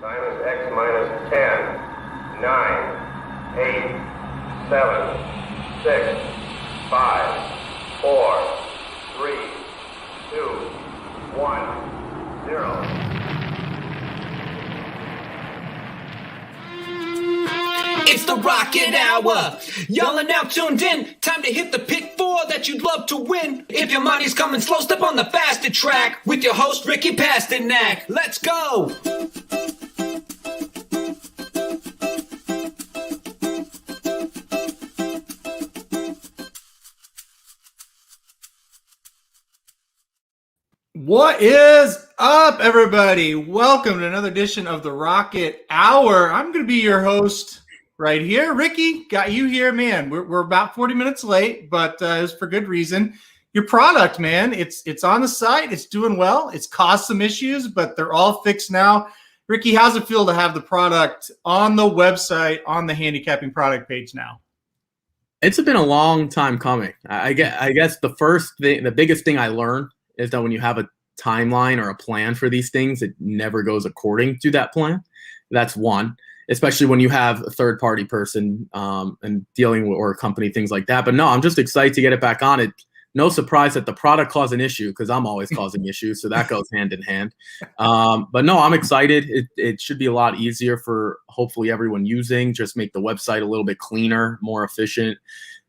Time is X minus 10, 9, 8, 7, 6, 5, 4, 3, 2, 1, 0. It's the Rocket Hour. Y'all are now tuned in. Time to hit the pick four that you'd love to win. If your money's coming slow, step on the faster track with your host, Ricky Pasternak. Let's go. What is up, everybody? Welcome to another edition of the Rocket Hour. I'm going to be your host right here. Ricky, got you here, man. We're about 40 minutes late, but it's for good reason. Your product, man, it's on the site. It's doing well. It's caused some issues, but they're all fixed now. Ricky, how's it feel to have the product on the website, on the handicapping product page now? It's been a long time coming. I guess the biggest thing I learned is that when you have a timeline or a plan for these things, it never goes according to that plan. That's one, especially when you have a third-party person and dealing with, or a company, things like that. But no, I'm just excited to get it back on. It. No surprise that the product caused an issue because I'm always causing issues, so that goes hand in hand. But no, I'm excited. It should be a lot easier for hopefully everyone using. Just make the website a little bit cleaner, more efficient,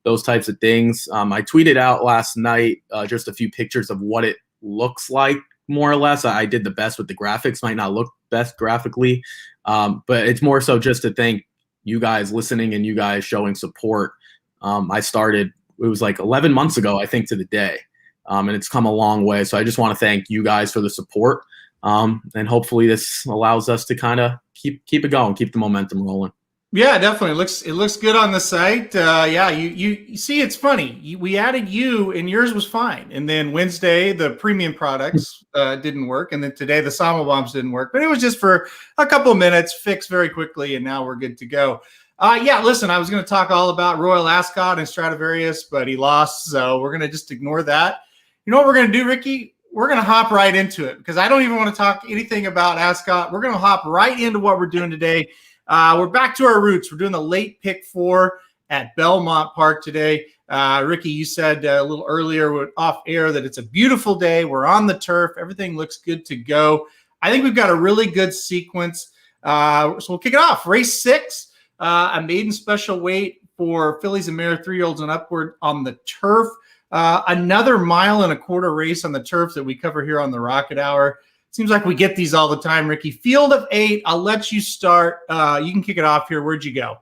those types of things. I tweeted out last night just a few pictures of what it looks like, more or less. I did the best with the graphics. Might not look best graphically, but it's more so just to thank you guys listening and you guys showing support. I started, it was like 11 months ago, I think, to the day, and it's come a long way. So I just want to thank you guys for the support, and hopefully this allows us to kind of keep it going, keep the momentum rolling. Yeah, definitely. It looks good on the site. Yeah, you see, it's funny. We added you, and yours was fine. And then Wednesday, the premium products didn't work, and then today the Sama bombs didn't work. But it was just for a couple of minutes, fixed very quickly, and now we're good to go. Yeah, listen, I was going to talk all about Royal Ascot and Stradivarius, but he lost, so we're going to just ignore that. You know what we're going to do, Ricky? We're going to hop right into it because I don't even want to talk anything about Ascot. We're going to hop right into what we're doing today. We're back to our roots. We're doing the late pick four at Belmont Park today. Ricky, you said a little earlier off air that it's a beautiful day. We're on the turf. Everything looks good to go. I think we've got a really good sequence. So we'll kick it off. Race 6, a maiden special weight for fillies and mare 3-year-olds and upward on the turf. Another 1.25 mile race on the turf that we cover here on the Rocket Hour. Seems like we get these all the time, Ricky. Field of 8. I'll let you start. You can kick it off here. Where'd you go?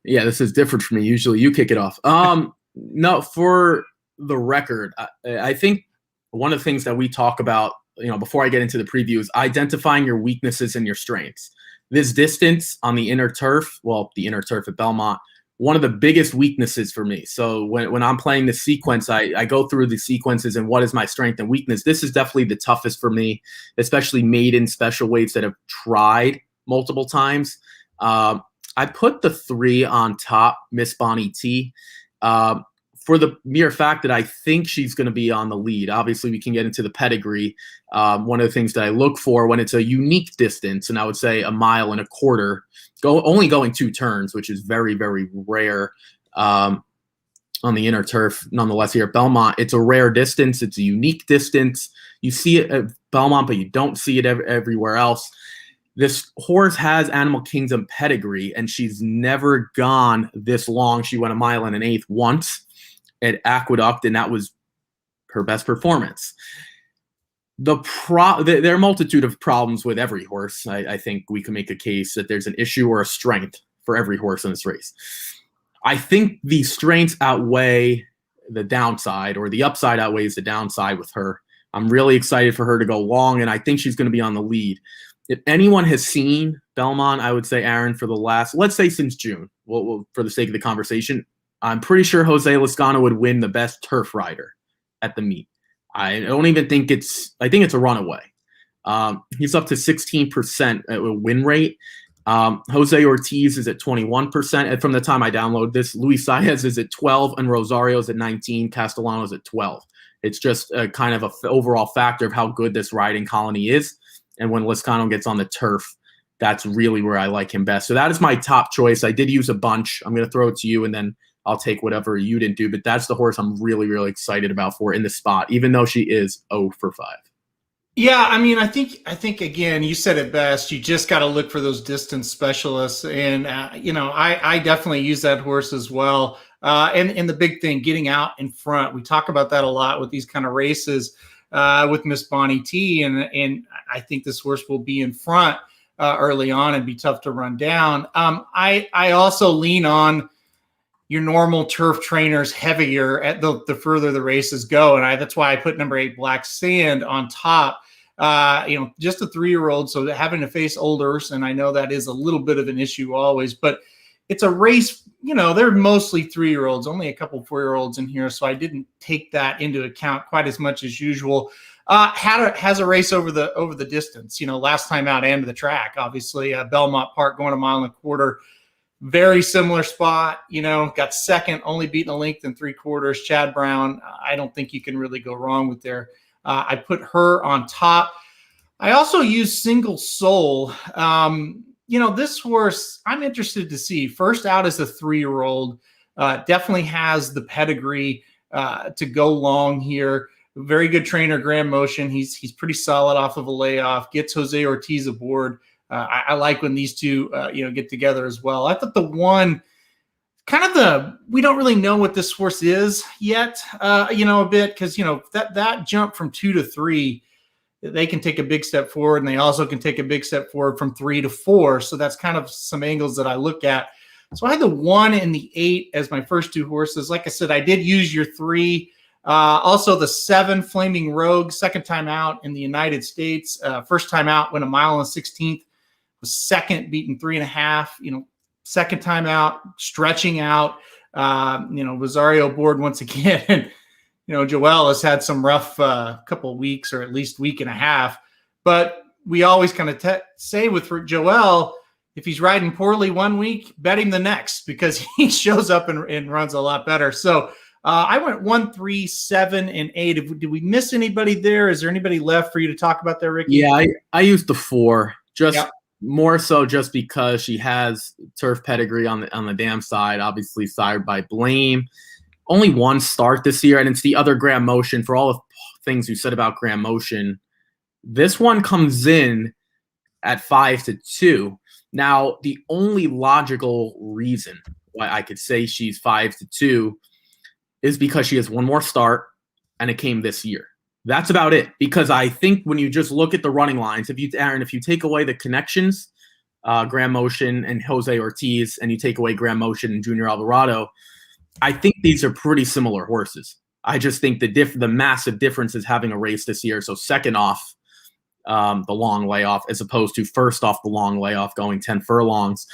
Yeah, this is different for me. Usually you kick it off. No, for the record, I think one of the things that we talk about, before I get into the preview, is identifying your weaknesses and your strengths. This distance on the inner turf, the inner turf at Belmont, one of the biggest weaknesses for me. So when I'm playing the sequence, I go through the sequences and what is my strength and weakness. This is definitely the toughest for me, especially maiden special weights that have tried multiple times. I put the 3 on top, Miss Bonnie T, for the mere fact that I think she's going to be on the lead. Obviously, we can get into the pedigree. One of the things that I look for when it's a unique distance, and I would say 1.25 miles, only going 2 turns, which is very, very rare on the inner turf. Nonetheless, here at Belmont, it's a rare distance. It's a unique distance. You see it at Belmont, but you don't see it everywhere else. This horse has Animal Kingdom pedigree, and she's never gone this long. She went 1 1/8 miles once at Aqueduct, and that was her best performance. There are a multitude of problems with every horse. I think we can make a case that there's an issue or a strength for every horse in this race. I think the strengths outweigh the downside, or the upside outweighs the downside with her. I'm really excited for her to go long, and I think she's going to be on the lead. If anyone has seen Belmont, I would say, Aaron, for the last, let's say since June, for the sake of the conversation, I'm pretty sure Jose Lezcano would win the best turf rider at the meet. I don't even think I think it's a runaway. He's up to 16% win rate. Jose Ortiz is at 21%. And from the time I download this, Luis Saez is at 12 and Rosario's at 19. Castellano's at 12. It's just a kind of an overall factor of how good this riding colony is. And when Lezcano gets on the turf, that's really where I like him best. So that is my top choice. I did use a bunch. I'm going to throw it to you, and then I'll take whatever you didn't do. But that's the horse I'm really, really excited about for in the spot, even though she is 0 for 5. Yeah, I mean, I think again, you said it best. You just got to look for those distance specialists, and I definitely use that horse as well. And the big thing, getting out in front. We talk about that a lot with these kind of races with Miss Bonnie T, and I think this horse will be in front early on and be tough to run down. I also lean on your normal turf trainers heavier at the further the races go. And that's why I put number 8 Black Sand on top. Just a 3-year-old. So having to face olders, and I know that is a little bit of an issue always, but it's a race, they're mostly 3-year-olds, only a couple 4-year-olds in here. So I didn't take that into account quite as much as usual. Has a race over the distance, last time out and the track, obviously Belmont Park going 1.25 miles. Very similar spot, got second, only beaten a length and 3/4. Chad Brown, I don't think you can really go wrong with there. I put her on top. I also use Single Soul. This horse, I'm interested to see. First out as a 3-year-old, definitely has the pedigree to go long here. Very good trainer, Graham Motion. He's pretty solid off of a layoff. Gets Jose Ortiz aboard. I like when these two, get together as well. I thought the one, we don't really know what this horse is yet, a bit, because, that jump from 2 to 3, they can take a big step forward, and they also can take a big step forward from 3 to 4. So that's kind of some angles that I look at. So I had the 1 and the 8 as my first 2 horses. Like I said, I did use your 3. Also the 7 Flaming Rogue, second time out in the United States. First time out, went 1 mile and 16th. Was second, beaten 3.5, second time out, stretching out, Rosario board once again. Joel has had some rough couple of weeks, or at least week and a half, but we always kind of say with Joel, if he's riding poorly one week, bet him the next, because he shows up and runs a lot better. So I went 1, 3, 7, and 8. Did we miss anybody there? Is there anybody left for you to talk about there, Ricky? Yeah, I used the 4. More so just because she has turf pedigree on the dam side, obviously sired by Blame. Only 1 start this year, and it's the other Graham Motion. For all the things you said about Graham Motion, this one comes in at 5 to 2. Now, the only logical reason why I could say she's 5 to 2 is because she has 1 more start, and it came this year. That's about it, because I think when you just look at the running lines, if you take away the connections, Graham Motion and Jose Ortiz, and you take away Graham Motion and Junior Alvarado, I think these are pretty similar horses. I just think the massive difference is having a race this year. So second off the long layoff, as opposed to first off the long layoff, going 10 furlongs.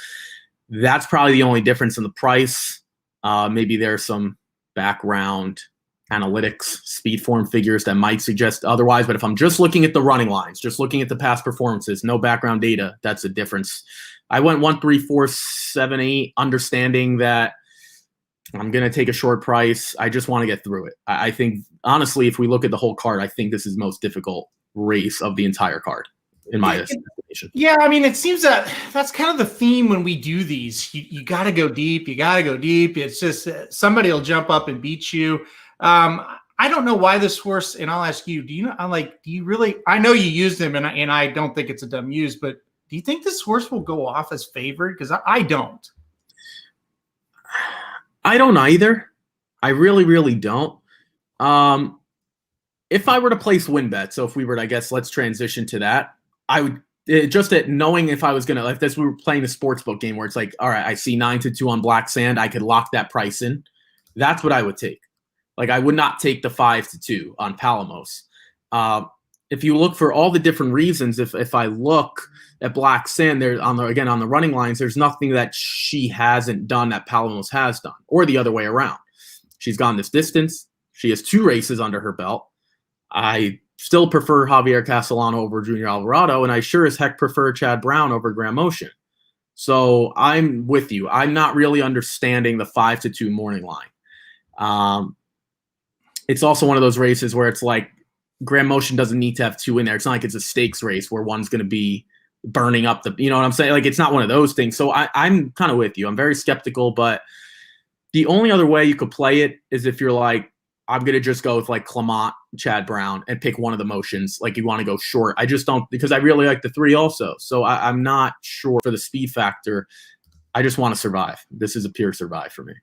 That's probably the only difference in the price. Maybe there's some background analytics, speed form figures that might suggest otherwise. But if I'm just looking at the running lines, just looking at the past performances, no background data, that's the difference. I went 1, 3, 4, 7, 8, understanding that I'm going to take a short price. I just want to get through it. I think, honestly, if we look at the whole card, I think this is the most difficult race of the entire card, in my estimation. Yeah, I mean, it seems that's kind of the theme when we do these. You got to go deep. You got to go deep. It's just somebody will jump up and beat you. I don't know why this horse, and I'll ask you, do you really, I know you used him, and I don't think it's a dumb use, but do you think this horse will go off as favored? Because I don't. I don't either. I really, really don't. If I were to place win bet, so if we were to, I guess, let's transition to that, I would, just at knowing if I was going to, if we were playing the sportsbook game where it's like, all right, I see 9 to 2 on Black Sand, I could lock that price in. That's what I would take. Like, I would not take the 5 to 2 on Palamos. If you look for all the different reasons, if I look at Black Sand, there on the running lines, there's nothing that she hasn't done that Palamos has done, or the other way around. She's gone this distance. She has 2 races under her belt. I still prefer Javier Castellano over Junior Alvarado, and I sure as heck prefer Chad Brown over Graham Motion. So I'm with you. I'm not really understanding the 5 to 2 morning line. It's also one of those races where it's like Graham Motion doesn't need to have 2 in there. It's not like it's a stakes race where one's going to be burning up the, you know what I'm saying? Like, it's not one of those things. So I'm kind of with you. I'm very skeptical, but the only other way you could play it is if you're like, I'm going to just go with like Clement, Chad Brown, and pick one of the motions. Like, you want to go short. I just don't, because I really like the 3 also. So I'm not sure for the speed factor. I just want to survive. This is a pure survive for me.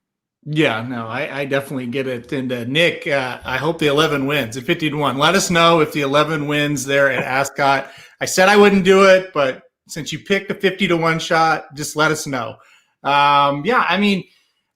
Yeah, no, I definitely get it. And Nick, I hope the 11 wins at 50-1. Let us know if the 11 wins there at Ascot. I said I wouldn't do it, but since you picked a 50-1 shot, just let us know. Yeah, I mean,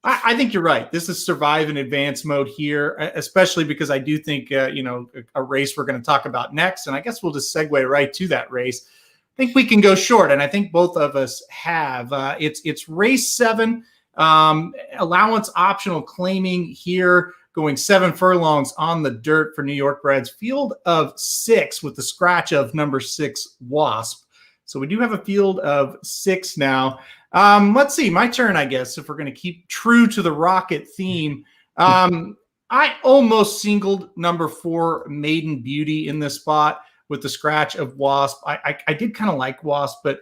I think you're right. This is survive in advance mode here, especially because I do think, a race we're going to talk about next. And I guess we'll just segue right to that race. I think we can go short, and I think both of us have. It's race 7. Allowance optional claiming here, going 7 furlongs on the dirt for New York Breds. Field of 6 with the scratch of number 6 Wasp. So we do have a field of 6 now. Let's see, my turn, I guess, if we're going to keep true to the Rocket theme. I almost singled number 4 Maiden Beauty in this spot with the scratch of Wasp. I did kind of like Wasp, but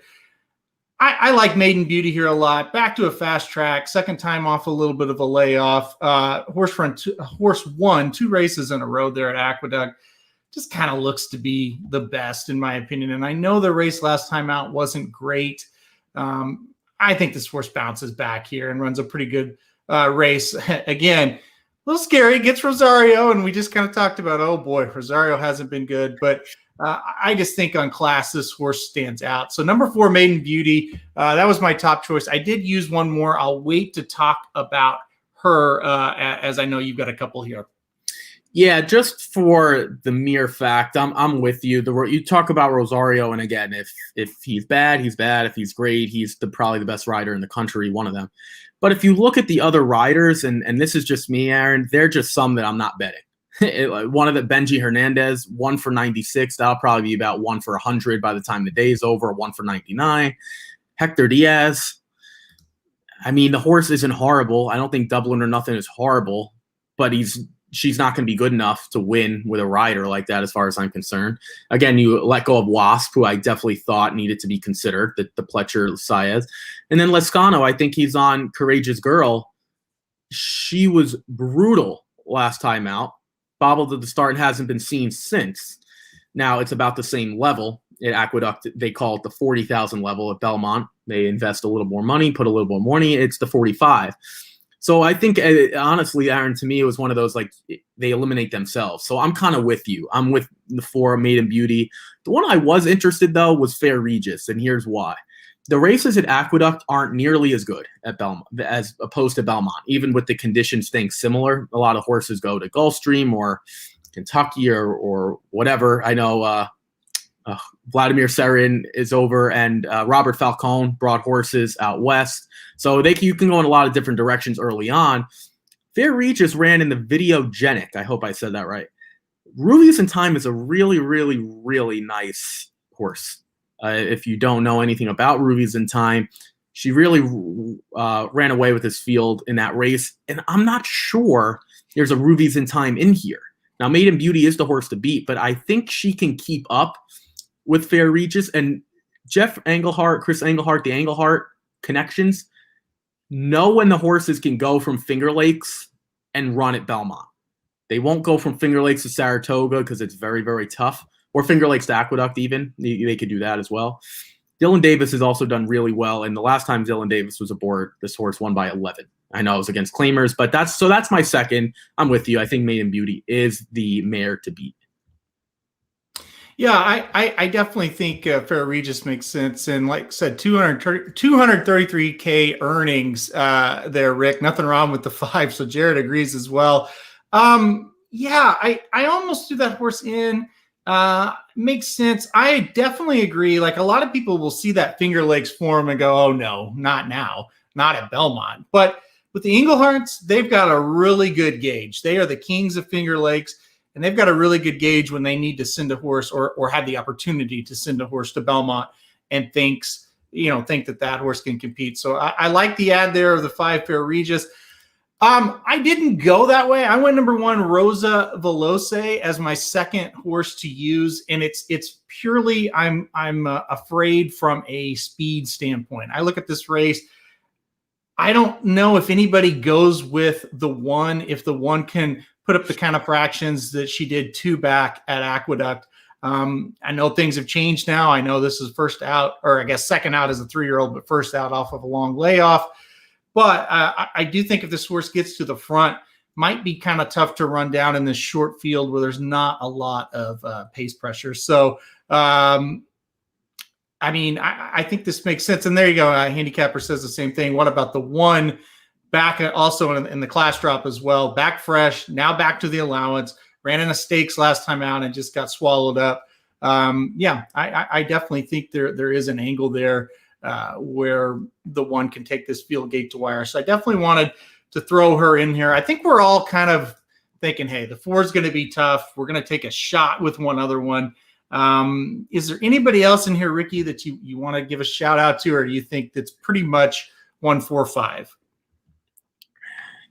I like Maiden Beauty here a lot. Back to a fast track, second time off a little bit of a layoff. Horse won 2 races in a row there at Aqueduct. Just kind of looks to be the best in my opinion. And I know the race last time out wasn't great. I think this horse bounces back here and runs a pretty good race. Again, a little scary, gets Rosario, and we just kind of talked about, oh boy, Rosario hasn't been good, but I just think on class, this horse stands out. So number 4, Maiden Beauty, that was my top choice. I did use one more. I'll wait to talk about her as I know you've got a couple here. Yeah, just for the mere fact, I'm with you. You talk about Rosario, and again, if he's bad, he's bad. If he's great, he's probably the best rider in the country, one of them. But if you look at the other riders, and this is just me, Aaron, they're just some that I'm not betting. One of the Benji Hernandez, 1 for 96. That'll probably be about 1 for 100 by the time the day is over. 1 for 99. Hector Diaz. I mean, the horse isn't horrible. I don't think Dublin or Nothing is horrible, but she's not going to be good enough to win with a rider like that, as far as I'm concerned. Again, you let go of Wasp, who I definitely thought needed to be considered, the Pletcher Saez. And then Lescano, I think he's on Courageous Girl. She was brutal last time out. Bobbled at the start and hasn't been seen since. Now it's about the same level at Aqueduct. They call it the 40,000 level. At Belmont, they invest a little more money, put a little more money. It's the 45. So I think, honestly, Aaron, to me, it was one of those, like, they eliminate themselves. So I'm kind of with you. I'm with the 4 Maiden Beauty. The one I was interested, though, was Fair Regis, and here's why. The races at Aqueduct aren't nearly as good at Belmont as opposed to Belmont, even with the conditions staying similar. A lot of horses go to Gulfstream or Kentucky or whatever. I know Vladimir Serin is over, and Robert Falcone brought horses out west. So you can go in a lot of different directions early on. Fair Regis ran in the Videogenic. I hope I said that right. Rubies in Time is a really, really, really nice horse. If you don't know anything about Rubies in Time, she really ran away with this field in that race. And I'm not sure there's a Rubies in Time in here. Now, Maiden Beauty is the horse to beat, but I think she can keep up with Fair Regis. And Chris Englehart, the Englehart connections, know when the horses can go from Finger Lakes and run at Belmont. They won't go from Finger Lakes to Saratoga because it's very, very tough. Or Finger Lakes to Aqueduct even. They could do that as well. Dylan Davis has also done really well. And the last time Dylan Davis was aboard, this horse won by 11. I know it was against Claimers, but that's my second. I'm with you. I think Maiden Beauty is the mare to beat. Yeah, I definitely think Fair Regis makes sense. And like I said, 233K earnings there, Rick. Nothing wrong with the 5. So Jared agrees as well. Yeah, I almost threw that horse in. Makes sense. I definitely agree. Like, a lot of people will see that Finger Lakes form and go, oh no, not now, not at Belmont. But with the Engleharts, they've got a really good gauge. They are the kings of Finger Lakes, and they've got a really good gauge when they need to send a horse or have the opportunity to send a horse to Belmont and think that horse can compete. So I like the ad there of the 5 Fair Regis. I didn't go that way. I went number 1, Rosa Veloce, as my second horse to use, and it's purely I'm afraid from a speed standpoint. I look at this race. I don't know if anybody goes with the 1, if the 1 can put up the kind of fractions that she did 2 back at Aqueduct. I know things have changed now. I know this is first out, or I guess second out as a 3-year-old, but first out off of a long layoff. But I do think if this horse gets to the front, might be kind of tough to run down in this short field where there's not a lot of pace pressure. So, I mean, I think this makes sense. And there you go. Handicapper says the same thing. What about the 1 back also in the class drop as well? Back fresh, now back to the allowance. Ran in a stakes last time out and just got swallowed up. Yeah, I definitely think there is an angle there where the 1 can take this field gate to wire. So I definitely wanted to throw her in here. I think we're all kind of thinking, hey, the 4 is going to be tough. We're going to take a shot with one other one. Is there anybody else in here, Ricky, that you want to give a shout out to, or do you think that's pretty much 1, 4, 5?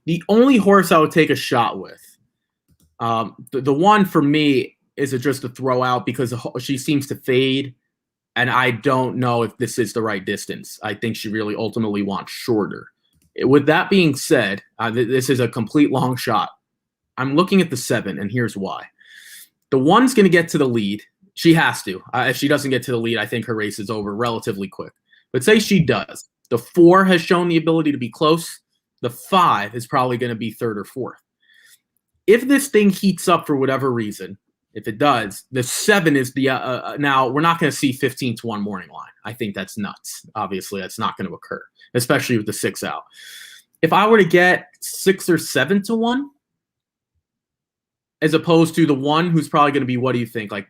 The only horse I would take a shot with, the 1 for me is just a throw out because she seems to fade, and I don't know if this is the right distance. I think she really ultimately wants shorter. With that being said, this is a complete long shot. I'm looking at the 7, and here's why. The 1's going to get to the lead. She has to. If she doesn't get to the lead, I think her race is over relatively quick. But say she does. The 4 has shown the ability to be close. The 5 is probably going to be 3rd or 4th. If this thing heats up for whatever reason, if it does, the 7 is the now we're not going to see 15-1 morning line. I think that's nuts. Obviously, that's not going to occur, especially with the 6 out. If I were to get 6 or 7-1, as opposed to the 1 who's probably going to be, what do you think, like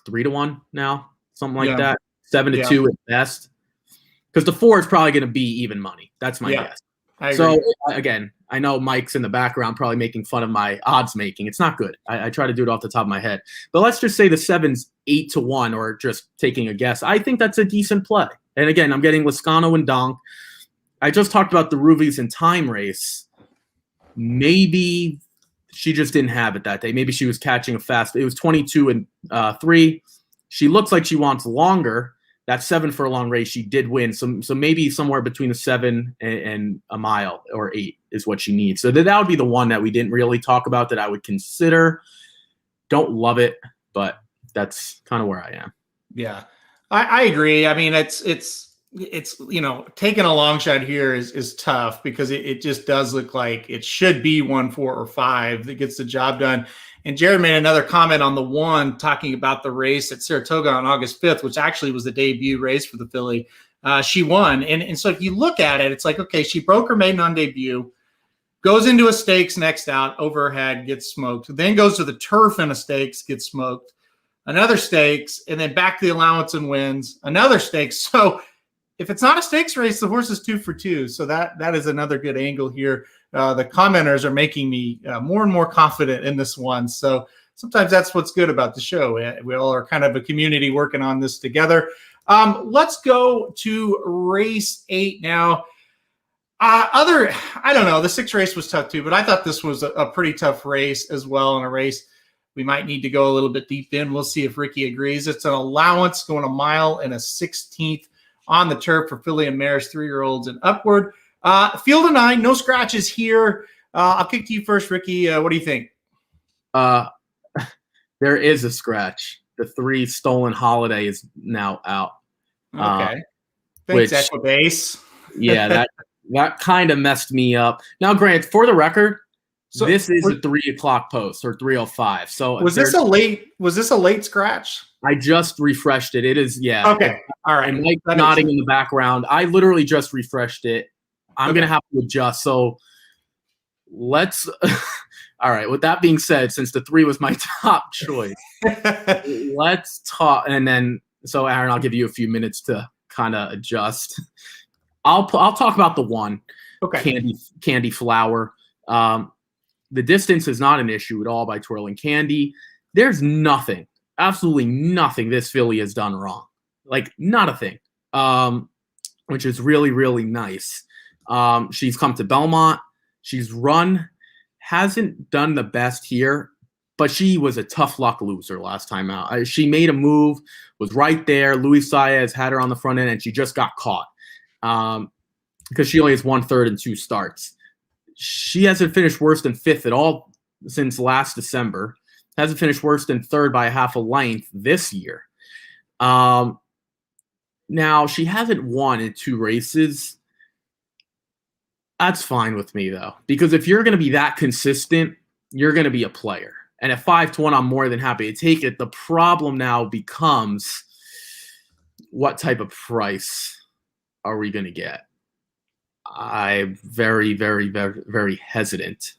3-1 now, something like that, 7-2 at best, because the 4 is probably going to be even money. That's my guess. So again, I know Mike's in the background probably making fun of my odds making. It's not good. I try to do it off the top of my head. But let's just say the 7's 8-1, or just taking a guess. I think that's a decent play. And again, I'm getting Lascano and Donk. I just talked about the Rubies and Time race. Maybe she just didn't have it that day. Maybe she was catching a fast. It was 22-3. She looks like she wants longer. That 7 furlong race, she did win. So maybe somewhere between the 7 and a mile or 8 is what she needs. So that would be the 1 that we didn't really talk about that I would consider. Don't love it, but that's kind of where I am. Yeah, I agree. I mean, it's taking a long shot here is tough because it just does look like it should be 1, 4, or 5 that gets the job done. And Jared made another comment on the 1 talking about the race at Saratoga on August 5th, which actually was the debut race for the filly. She won. And so if you look at it, it's like, okay, she broke her maiden on debut, goes into a stakes next out, over her head, gets smoked, then goes to the turf in a stakes, gets smoked, another stakes, and then back to the allowance and wins, another stakes. So if it's not a stakes race, the horse is 2 for 2. So that is another good angle here. The commenters are making me more and more confident in this one. So sometimes that's what's good about the show. We all are kind of a community working on this together. Let's go to race 8 now. I don't know. The 6 race was tough too, but I thought this was a pretty tough race as well. And a race we might need to go a little bit deep in. We'll see if Ricky agrees. It's an allowance going a mile and a 16th on the turf for filly and mares, 3-year-olds and upward. Field of 9, no scratches here. I'll kick to you first, Ricky. What do you think? There is a scratch. The 3 Stolen Holiday is now out. Okay. Thanks, Equibase. Yeah, that kind of messed me up. Now, Grant, for the record, this is a 3 o'clock post or 3:05. So was this a late scratch? I just refreshed it. It is, yeah. Okay. All right. And Mike nodding in the background. I literally just refreshed it. I'm going to have to adjust. So let's all right. With that being said, since the 3 was my top choice, let's talk. And then, so Aaron, I'll give you a few minutes to kind of adjust. I'll talk about the 1. Okay. Candy Flower. The distance is not an issue at all by Twirling Candy. There's nothing, absolutely nothing this filly has done wrong. Like, not a thing, which is really, really nice. She's come to Belmont. She's run, hasn't done the best here, but she was a tough luck loser last time out. She made a move, was right there. Luis Saez had her on the front end, and she just got caught because she only has 1/3 and 2 starts. She hasn't finished worse than 5th at all since last December. Hasn't finished worse than 3rd by half a length this year. Now, she hasn't won in 2 races. That's fine with me, though, because if you're going to be that consistent, you're going to be a player. And at 5-1, I'm more than happy to take it. The problem now becomes, what type of price are we going to get? I'm very, very, very, very hesitant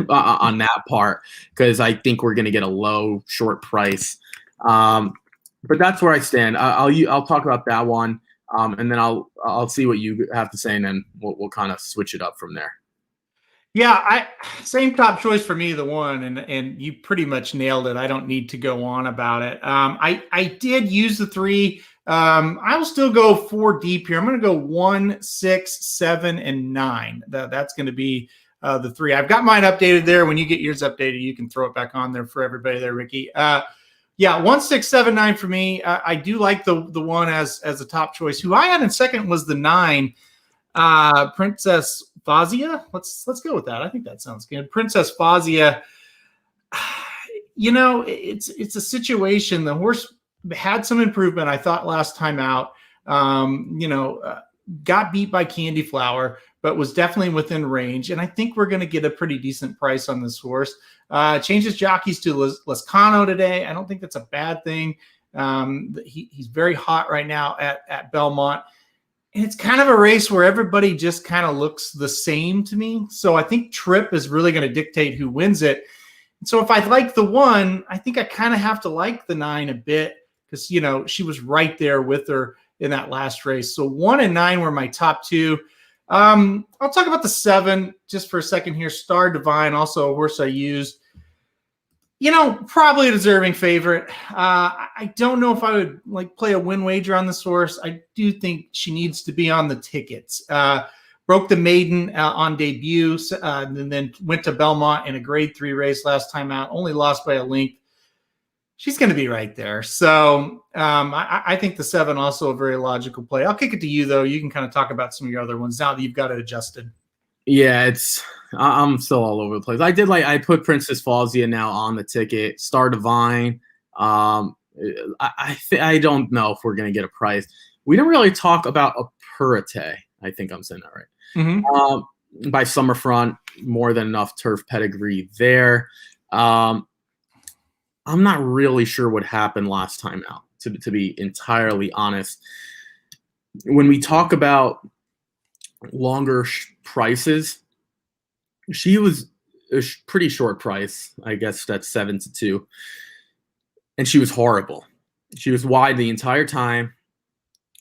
on that part, because I think we're going to get a low, short price. But that's where I stand. I'll talk about that one, and then I'll see what you have to say, and then we'll kind of switch it up from there. Yeah, same top choice for me, the one, and you pretty much nailed it. I don't need to go on about it. I did use the 3. I will still go 4 deep here. I'm going to go 1, 6, 7, and 9. That's going to be the 3. I've got mine updated there. When you get yours updated, you can throw it back on there for everybody there, Ricky. Yeah, 1, 6, 7, 9 for me. I do like the 1 as a top choice. Who I had in second was the 9, Princess Fazia. Let's go with that. I think that sounds good. Princess Fazia. You know, it's a situation. The horse had some improvement, I thought, last time out. Got beat by Candy Flower, but was definitely within range. And I think we're going to get a pretty decent price on this horse. Changes jockeys to Lescano today. I don't think that's a bad thing. He's very hot right now at Belmont. And it's kind of a race where everybody just kind of looks the same to me. So I think Trip is really going to dictate who wins it. And so if I like the 1, I think I kind of have to like the 9 a bit, because, she was right there with her in that last race. So 1 and 9 were my top 2. I'll talk about the 7 just for a second here. Star Divine, also a horse I used. Probably a deserving favorite. I don't know if I would play a win wager on this horse. I do think she needs to be on the tickets. Broke the maiden on debut, and then went to Belmont in a grade 3 race last time out. Only lost by a length. She's going to be right there. So I think the 7 also a very logical play. I'll kick it to you, though. You can kind of talk about some of your other ones now that you've got it adjusted. Yeah, I'm still all over the place. I put Princess Fazia now on the ticket. Star Divine. I don't know if we're gonna get a price. We didn't really talk about a Purite. I think I'm saying that right. Mm-hmm. By Summerfront, more than enough turf pedigree there. I'm not really sure what happened last time out, to be entirely honest. When we talk about longer prices, she was a pretty short price. I guess that's 7-2, and she was horrible. She was wide the entire time,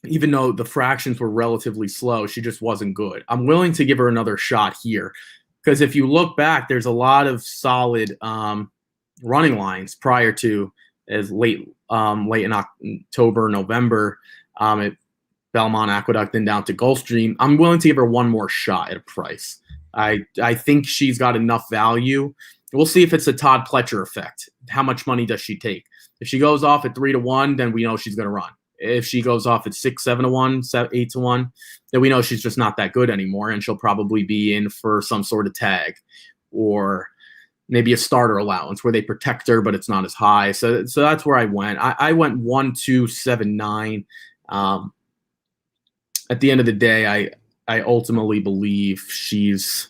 even though the fractions were relatively slow. She just wasn't good. I'm willing to give her another shot here, because if you look back, there's a lot of solid running lines prior to, as late in October, November, at Belmont Aqueduct and down to Gulfstream. I'm willing to give her one more shot at a price. I think she's got enough value. We'll see if it's a Todd Pletcher effect. How much money does she take? If she goes off at 3-1, then we know she's going to run. If she goes off at 6-7-1, 8-1, then we know she's just not that good anymore, and she'll probably be in for some sort of tag, or maybe a starter allowance where they protect her, but it's not as high. So that's where I went. I went 1, 2, 7, 9. At the end of the day, I ultimately believe she's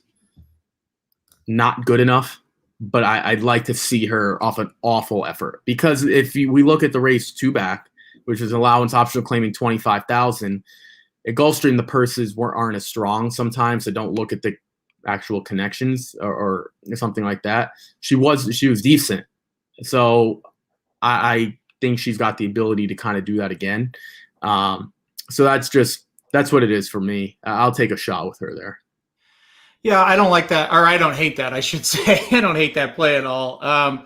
not good enough, but I'd like to see her off an awful effort, because if we look at the race 2 back, which is allowance optional claiming 25,000, at Gulfstream the purses aren't as strong sometimes, so don't look at the actual connections or something like that. She was decent, so I think she's got the ability to kind of do that again. So that's what it is for me. I'll take a shot with her there. Yeah, I don't like that, or I don't hate that, I should say. I don't hate that play at all. I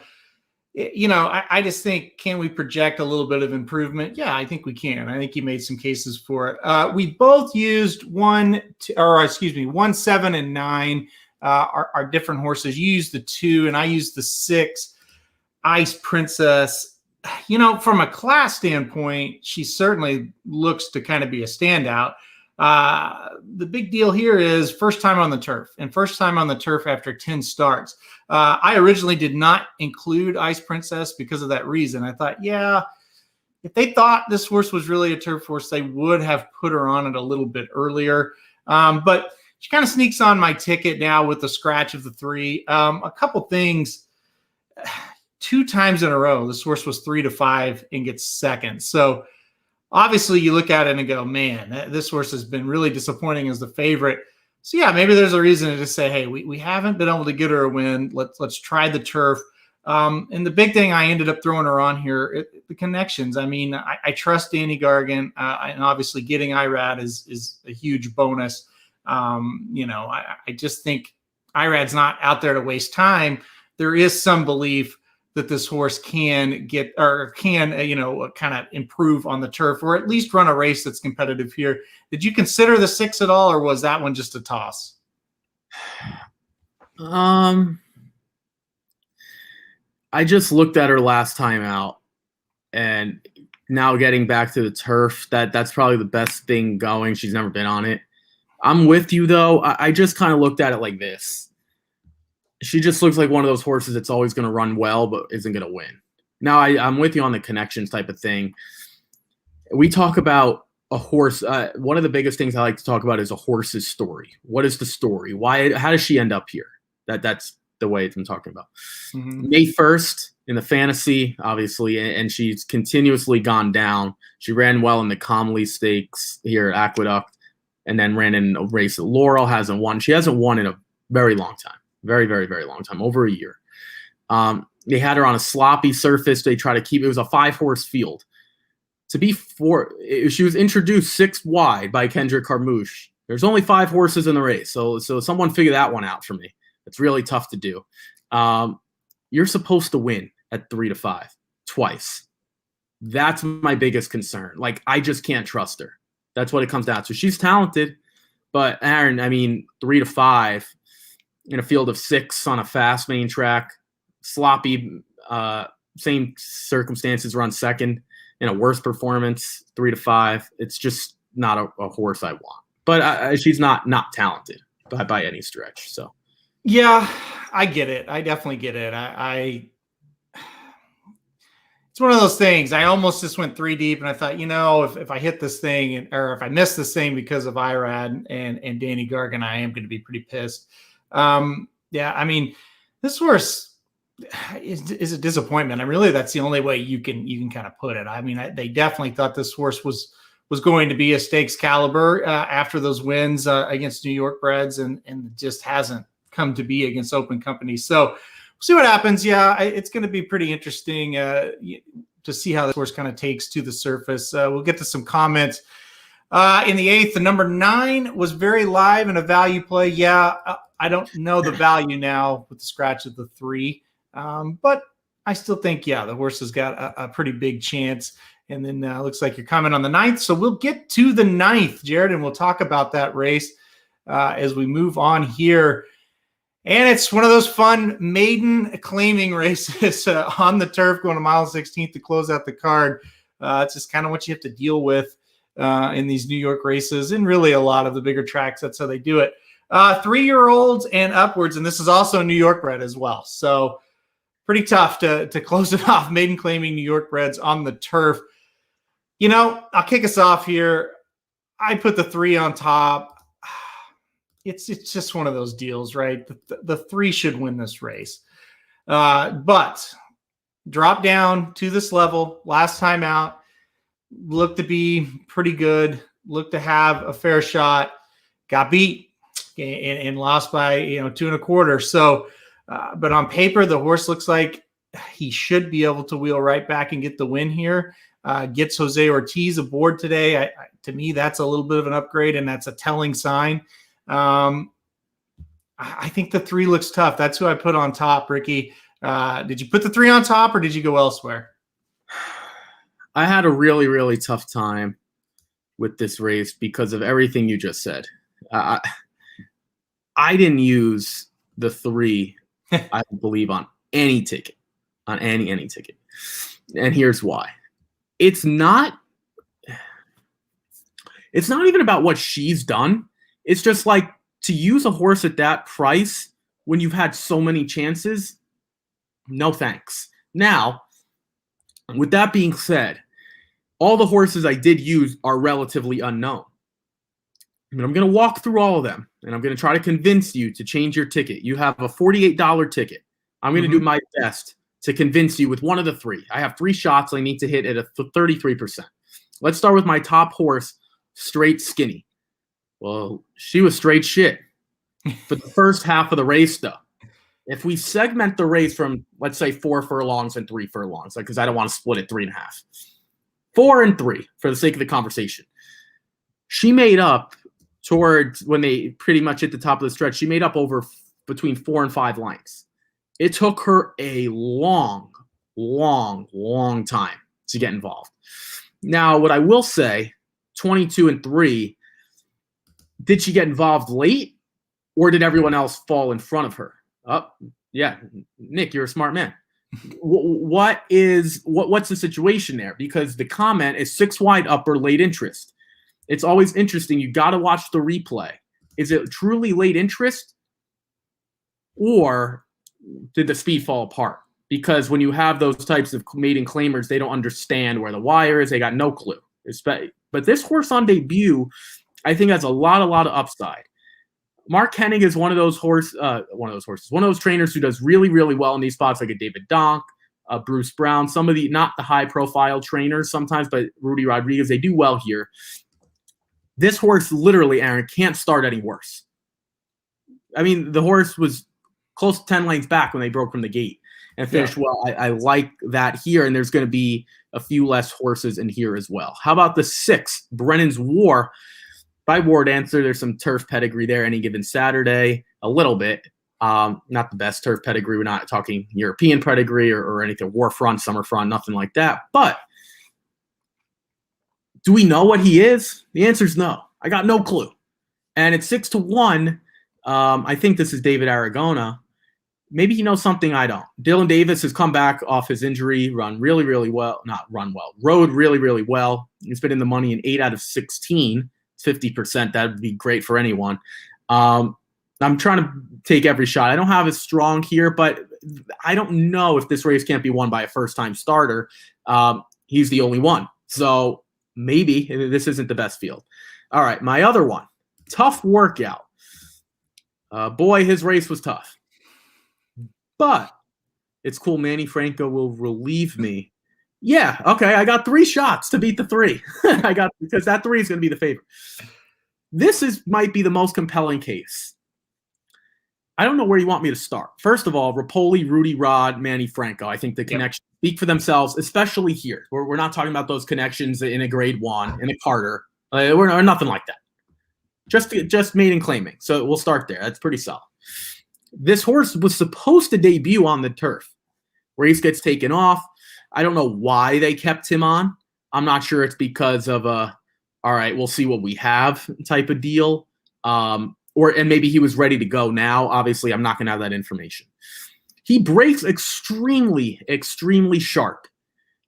just think, can we project a little bit of improvement? Yeah, I think we can. I think you made some cases for it. We both used 1, 7, and 9. are different horses. You use the 2, and I use the 6, Ice Princess. From a class standpoint, she certainly looks to kind of be a standout. The big deal here is first time on the turf, and first time on the turf after 10 starts. I originally did not include Ice Princess because of that reason. I thought, if they thought this horse was really a turf horse, they would have put her on it a little bit earlier. But she kind of sneaks on my ticket now with the scratch of the 3. A couple things. 2 times in a row, this horse was 3-5 and gets second. So obviously you look at it and go, man, this horse has been really disappointing as the favorite. So yeah, maybe there's a reason to just say, hey, we haven't been able to get her a win. Let's try the turf. And the big thing I ended up throwing her on here, the connections. I mean, I trust Danny Gargan, and obviously getting Irad is a huge bonus. I just think Irad's not out there to waste time. There is some belief that this horse can kind of improve on the turf, or at least run a race that's competitive here. Did you consider the 6 at all, or was that one just a toss? I just looked at her last time out, and now getting back to the turf, that's probably the best thing going. She's never been on it. I'm with you, though. I just kind of looked at it like this. She just looks like one of those horses that's always going to run well, but isn't going to win. Now, I'm with you on the connections type of thing. We talk about a horse. One of the biggest things I like to talk about is a horse's story. What is the story? Why? How does she end up here? That's the way I'm talking about. Mm-hmm. May 1st in the fantasy, obviously, and she's continuously gone down. She ran well in the Comley Stakes here at Aqueduct, and then ran in a race at Laurel. Hasn't won. She hasn't won in a very long time. Very, very, very long time, over a year. They had her on a sloppy surface. They try to keep it was a 5-horse field. She was introduced 6 wide by Kendrick Carmouche. There's only 5 horses in the race, so someone figure that one out for me. It's really tough to do. You're supposed to win at 3-5 twice. That's my biggest concern. Like, I just can't trust her. That's what it comes down to. She's talented, but Aaron, 3-5. In a field of 6 on a fast main track, sloppy, same circumstances, run second in a worse performance, 3-5. It's just not a horse I want. But she's not talented by any stretch. So, yeah, I get it. I definitely get it. It's one of those things. I almost just went 3 deep, and I thought, if I hit this thing, or if I miss this thing because of Irad and Danny Gargan, I am going to be pretty pissed. This horse is a disappointment. And really, that's the only way you can kind of put it. They definitely thought this horse was going to be a stakes caliber after those wins against New York breds, and just hasn't come to be against open company. So we'll see what happens. Yeah, it's going to be pretty interesting to see how this horse kind of takes to the surface. We'll get to some comments. In the 8th, the number 9 was very live and a value play. Yeah, I don't know the value now with the scratch of the 3, but I still think, the horse has got a pretty big chance. And then looks like you're coming on the 9th. So we'll get to the 9th, Jared, and we'll talk about that race as we move on here. And it's one of those fun maiden claiming races on the turf, going to mile 16th to close out the card. It's just kind of what you have to deal with in these New York races, and really a lot of the bigger tracks. That's how they do it. 3-year-olds and upwards, and this is also New York bred as well. So pretty tough to close it off. Maiden claiming New York breds on the turf. I'll kick us off here. I put the 3 on top. It's just one of those deals, right? The 3 should win this race. But drop down to this level last time out. Looked to be pretty good. Looked to have a fair shot. Got beat and lost by 2 1/4. So, but on paper, the horse looks like he should be able to wheel right back and get the win here. Gets Jose Ortiz aboard today. To me, that's a little bit of an upgrade, and that's a telling sign. I think the 3 looks tough. That's who I put on top, Ricky. Did you put the 3 on top, or did you go elsewhere? I had a really, really tough time with this race because of everything you just said. I didn't use the 3, I believe, on any ticket, on any ticket. And here's why. It's not even about what she's done. It's just like, to use a horse at that price when you've had so many chances, no thanks. Now, with that being said, all the horses I did use are relatively unknown. I mean, I'm going to walk through all of them, and I'm going to try to convince you to change your ticket. You have a $48 ticket. I'm going to do my best to convince you with one of the 3. I have 3 shots I need to hit at a 33%. Let's start with my top horse, Straight Skinny. Well, she was straight shit for the first half of the race, though. If we segment the race from, let's say, 4 furlongs and 3 furlongs, because I don't want to split it 3.5. 4 and 3, for the sake of the conversation. She made up towards, when they pretty much hit the top of the stretch, she made up over between 4 and 5 lengths. It took her a long time to get involved. Now, what I will say, 22 and 3, did she get involved late, or did everyone else fall in front of her? Oh, yeah, Nick, you're a smart man. What's the situation there? Because the comment is 6 wide upper, late interest. It's always interesting. You got to watch the replay. Is it truly late interest, or did the speed fall apart? Because when you have those types of maiden claimers, they don't understand where the wire is. They got no clue. But this horse on debut, I think, has a lot of upside. Mark Hennig is one of those trainers who does really, really well in these spots, like a David Donk, Bruce Brown, some of the, not the high profile trainers sometimes, but Rudy Rodriguez, they do well here. This horse literally, Aaron, can't start any worse. I mean, the horse was close to 10 lengths back when they broke from the gate and finished well. I like that here, and there's going to be a few less horses in here as well. How about the 6, Brennan's War? By Ward Answer, there's some turf pedigree there any given Saturday, a little bit. Not the best turf pedigree. We're not talking European pedigree or anything, War Front, Summer Front, nothing like that. But do we know what he is? The answer is no. I got no clue. And at 6-1, I think this is David Aragona. Maybe he knows something I don't. Dylan Davis has come back off his injury, rode really, really well. He's been in the money in 8 out of 16. 50%. That would be great for anyone. I'm trying to take every shot. I don't have as strong here, but I don't know if this race can't be won by a first-time starter. He's the only one. So maybe this isn't the best field. All right, my other one. Tough Workout. Boy, his race was tough. But it's cool. Manny Franco will relieve me. Yeah, okay, I got 3 shots to beat the 3. Because that 3 is going to be the favorite. This might be the most compelling case. I don't know where you want me to start. First of all, Rapoli, Rudy Rod, Manny Franco. I think the connections speak for themselves, especially here. We're not talking about those connections in a grade 1, in a Carter. We're nothing like that. Just maiden claiming. So we'll start there. That's pretty solid. This horse was supposed to debut on the turf. Race gets taken off. I don't know why they kept him on. I'm not sure it's because of all right, we'll see what we have type of deal. And maybe he was ready to go now. Obviously, I'm not going to have that information. He breaks extremely, extremely sharp.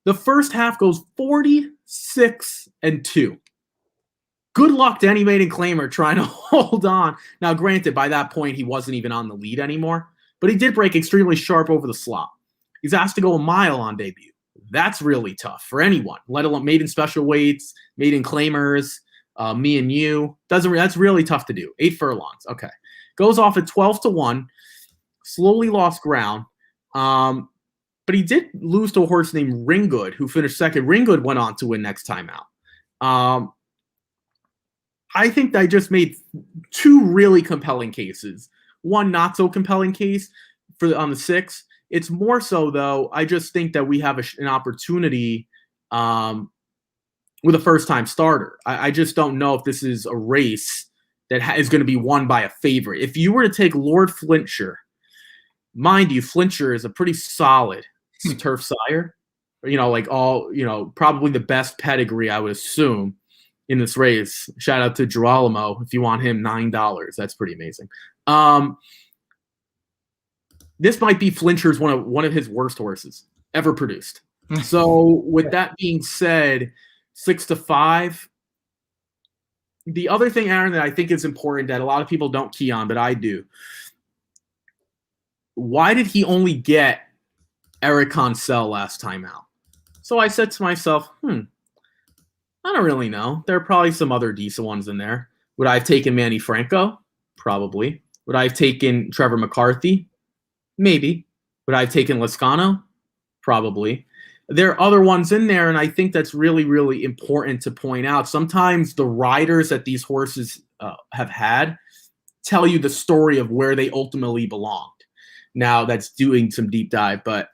The first half goes 46-2. Good luck to any maiden claimer trying to hold on. Now, granted, by that point, he wasn't even on the lead anymore, but he did break extremely sharp over the slot. He's asked to go a mile on debut. That's really tough for anyone, let alone maiden special weights, maiden claimers, me and you. That's really tough to do. 8 furlongs. Okay. Goes off at 12-1. Slowly lost ground. But he did lose to a horse named Ringgood, who finished second. Ringgood went on to win next time out. I think I just made 2 really compelling cases. One not so compelling case on the 6. It's more so, though, I just think that we have an opportunity with a first-time starter. I just don't know if this is a race that is going to be won by a favorite. If you were to take Lord Flintshire, mind you, Flintshire is a pretty solid turf sire. Probably the best pedigree, I would assume. in this race. Shout out to Girolamo. If you want him, $9. That's pretty amazing. This might be Flincher's one of his worst horses ever produced. So with that being said, 6-5. The other thing, Aaron, that I think is important that a lot of people don't key on, but I do. Why did he only get Eric Consell last time out? So I said to myself, I don't really know. There are probably some other decent ones in there. Would I have taken Manny Franco? Probably. Would I have taken Trevor McCarthy? Maybe. Would I have taken Lezcano? Probably. There are other ones in there, and I think that's really, really important to point out. Sometimes the riders that these horses have had tell you the story of where they ultimately belonged. Now, that's doing some deep dive, but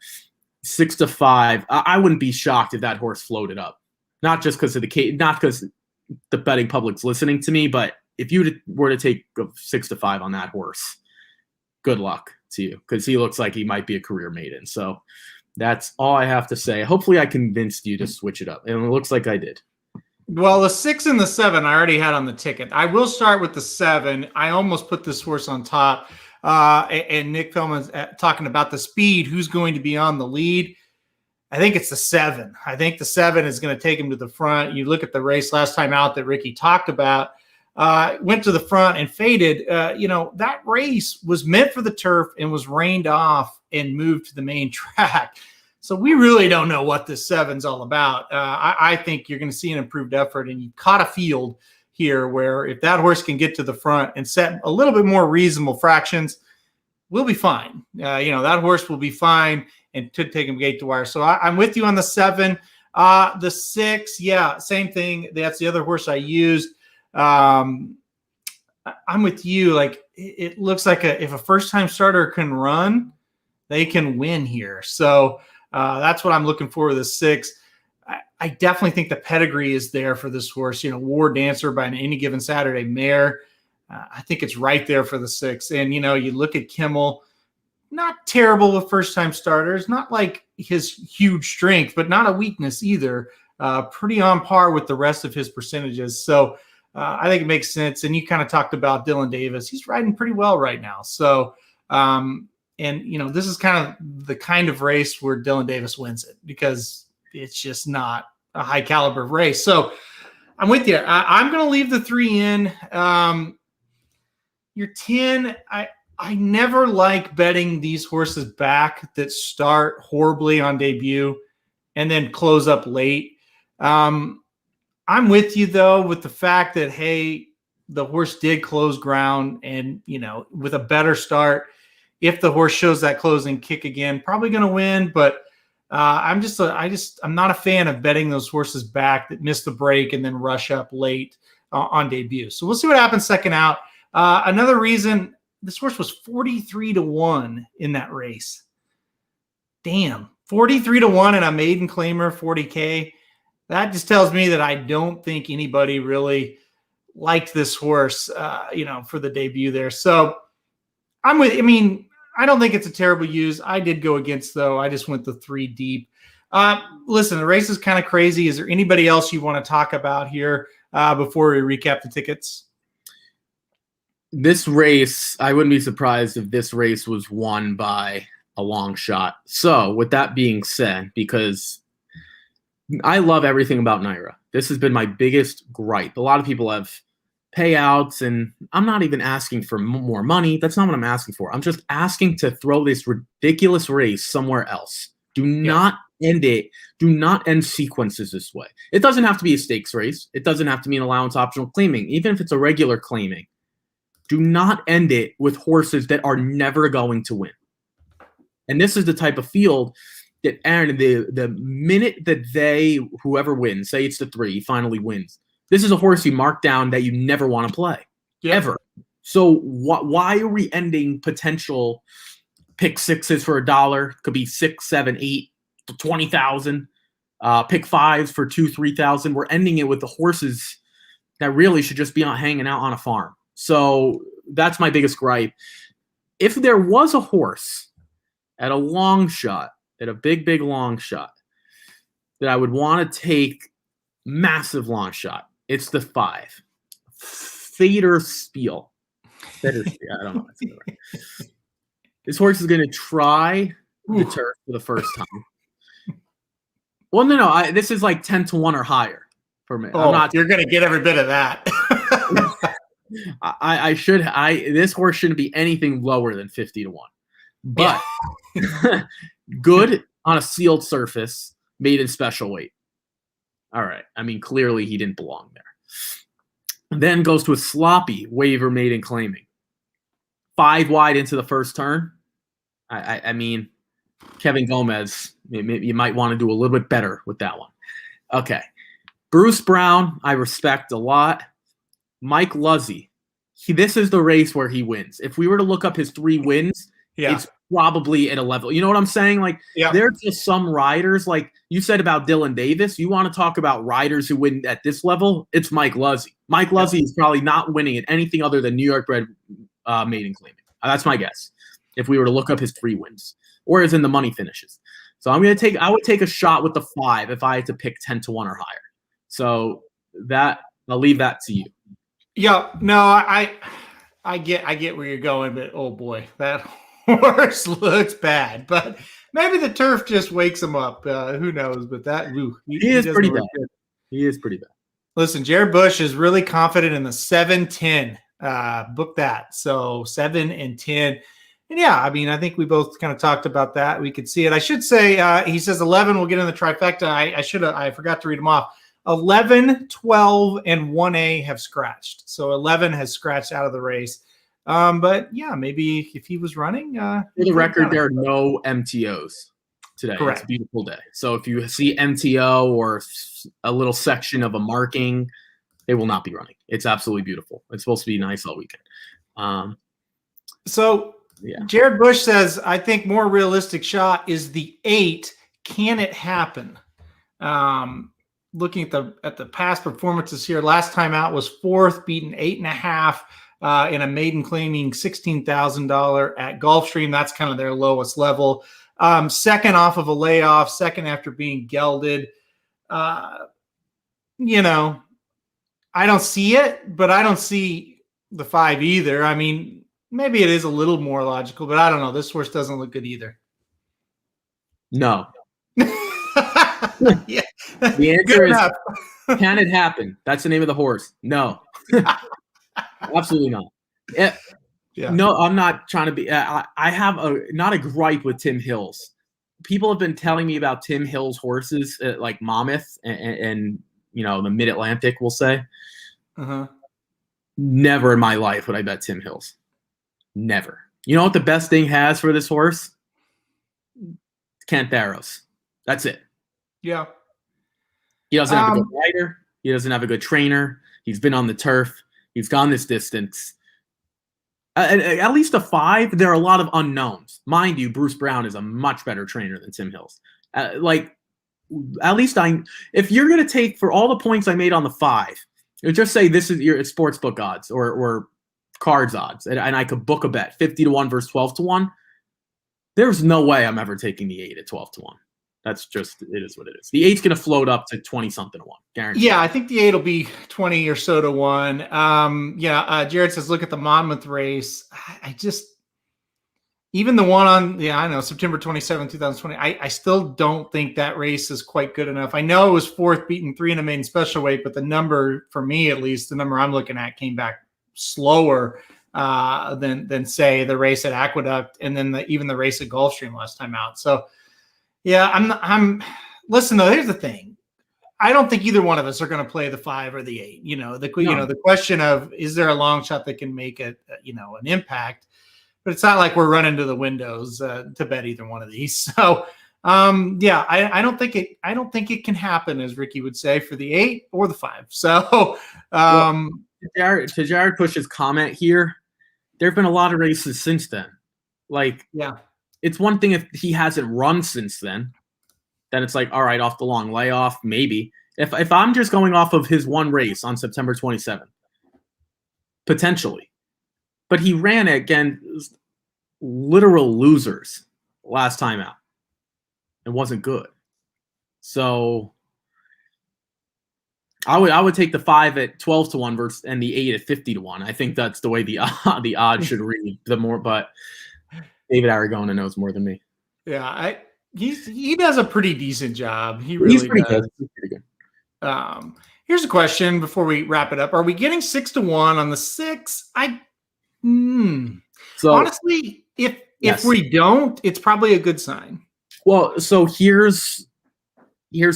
6-5, I wouldn't be shocked if that horse floated up. Not just because of not because the betting public's listening to me, but if you were to take 6-5 on that horse, good luck to you, because he looks like he might be a career maiden. So that's all I have to say. Hopefully I convinced you to switch it up, and it looks like I did. Well, the 6 and the 7 I already had on the ticket. I will start with the 7. I almost put this horse on top. And Nick Pillman's talking about the speed. Who's going to be on the lead? I think it's the 7. I think the 7 is going to take him to the front. You look at the race last time out that Ricky talked about. Went to the front and faded. That race was meant for the turf and was rained off and moved to the main track. So we really don't know what this 7's all about. I think you're going to see an improved effort, and you caught a field here where if that horse can get to the front and set a little bit more reasonable fractions, we'll be fine. That horse will be fine and could take him gate to wire. So I'm with you on the 7. The 6, yeah, same thing. That's the other horse I used. I'm with you. Like, it looks like if a first-time starter can run, they can win here. So that's what I'm looking for with the 6. I definitely think the pedigree is there for this horse. War Dancer by an Any Given Saturday mare. I think it's right there for the 6. And, you look at Kimmel, not terrible with first-time starters, not like his huge strength, but not a weakness either. Pretty on par with the rest of his percentages. So I think it makes sense. And you kind of talked about Dylan Davis. He's riding pretty well right now. So, this is the kind of race where Dylan Davis wins it, because it's just not a high caliber race. So I'm with you. I'm going to leave the 3 in. Your 10, I never like betting these horses back that start horribly on debut and then close up late. I'm with you, though, with the fact that, hey, the horse did close ground, and, with a better start, if the horse shows that closing kick again, probably going to win. But I'm not a fan of betting those horses back that miss the break and then rush up late on debut. So we'll see what happens second out. Another reason, this horse was 43-1 in that race. Damn, 43-1 and a maiden claimer, 40K. That just tells me that I don't think anybody really liked this horse, for the debut there. So I don't think it's a terrible use. I did go against, though. I just went the 3 deep. Listen, the race is kind of crazy. Is there anybody else you want to talk about here before we recap the tickets? This race, I wouldn't be surprised if this race was won by a long shot. So with that being said, because I love everything about Naira, this has been my biggest gripe. A lot of people have payouts, and I'm not even asking for more money. That's not what I'm asking for. I'm just asking to throw this ridiculous race somewhere else. Do not end it. Do not end sequences this way. It doesn't have to be a stakes race. It doesn't have to be an allowance optional claiming. Even if it's a regular claiming, do not end it with horses that are never going to win. And this is the type of field that, Aaron, the minute that whoever wins, say it's the 3, he finally wins, this is a horse you mark down that you never want to play, ever. So why are we ending potential pick 6s for $1? Could be 6, 7, 8, 20,000. Pick 5s for 2, 3,000. We're ending it with the horses that really should just be hanging out on a farm. So that's my biggest gripe. If there was a horse at a long shot, at a big long shot, that I would want to take massive long shot, It's the 5. Federspiel. I don't know. This horse is going to try the turf for the first time. Well, no. This is like 10-1 or higher for me. Oh, I'm not. You're going to get every bit of that. This horse shouldn't be anything lower than 50-1. But good on a sealed surface, made in special weight. All right. I mean, clearly he didn't belong there. Then goes to a sloppy waiver made in claiming. 5 wide into the first turn. I mean, Kevin Gomez, you might want to do a little bit better with that one. Okay. Bruce Brown, I respect a lot. Mike Luzzy, this is the race where he wins. If we were to look up his 3 wins, it's probably at a level. You know what I'm saying? Like, there's just some riders, like you said about Dylan Davis. You want to talk about riders who win at this level? It's Mike Luzzy. Mike Luzzy is probably not winning at anything other than New York bred maiden claiming. That's my guess. If we were to look up his 3 wins, or as in the money finishes. So I would take a shot with the 5 if I had to pick 10-1 or higher. So that I'll leave that to you. Yeah, no, I get where you're going, but oh boy, that horse looks bad. But maybe the turf just wakes him up. Who knows? But he is pretty bad. He is pretty bad. Listen, Jared Bush is really confident in the 7-10. Book that. So 7 and 10. And yeah, I mean, I think we both kind of talked about that. We could see it. I should say, he says 11 will get in the trifecta. I forgot to read them off. 11, 12, and 1A have scratched. So 11 has scratched out of the race. But yeah, maybe if he was running. For the record, there are no MTOs today. Correct. It's a beautiful day. So if you see MTO or a little section of a marking, they will not be running. It's absolutely beautiful. It's supposed to be nice all weekend. Jared Bush says, I think more realistic shot is the 8. Can it happen? Looking at the past performances here, last time out was 4th, beaten 8.5 in a maiden claiming $16,000 at Gulfstream. That's kind of their lowest level. Second off of a layoff, second after being gelded. You know, I don't see it, but I don't see the 5 either. I mean, maybe it is a little more logical, but I don't know. This horse doesn't look good either. No. Yeah. The answer is, can it happen? That's the name of the horse. No. Absolutely not. Yeah. No, I'm not trying to be. I have not a gripe with Tim Hills. People have been telling me about Tim Hills horses like Monmouth and the Mid-Atlantic, we'll say. Uh-huh. Never in my life would I bet Tim Hills. Never. You know what the best thing has for this horse? Kent Barrows. That's it. Yeah. He doesn't have a good rider. He doesn't have a good trainer. He's been on the turf. He's gone this distance. At least a 5, there are a lot of unknowns. Mind you, Bruce Brown is a much better trainer than Tim Hills. At least if you're going to take, for all the points I made on the 5, just say this is your sportsbook odds or cards odds, and I could book a bet 50-1 versus 12-1. There's no way I'm ever taking the 8 at 12-1. That's just, it is what it is. The 8's going to float up to 20-something to 1. Guaranteed. Yeah, I think the 8 will be 20 or so to 1. Jared says, look at the Monmouth race. Even the one on, September 27, 2020, I still don't think that race is quite good enough. I know it was 4th, beaten 3 in a maiden special weight, but the number, for me at least, the number I'm looking at came back slower than say the race at Aqueduct and then even the race at Gulfstream last time out. So yeah, listen though, here's the thing. I don't think either one of us are going to play the 5 or the 8. The question of, is there a long shot that can make an impact? But it's not like we're running to the windows to bet either one of these. So I don't think it can happen, as Ricky would say, for the 8 or the 5. So to Jared Push's comment here, there have been a lot of races since then. It's one thing if he hasn't run since then it's like, all right, off the long layoff, maybe. If I'm just going off of his one race on September 27th, potentially. But he ran against literal losers last time out. It wasn't good. So I would take the 5 at 12 to 1 versus and the 8 at 50 to 1. I think that's the way the odds should read. But David Aragona knows more than me. Yeah, he does a pretty decent job. He's pretty does. good. He's pretty good. Here's a question before we wrap it up: are we getting 6 to 1 on the 6? So honestly, if we don't, it's probably a good sign. Well, so here's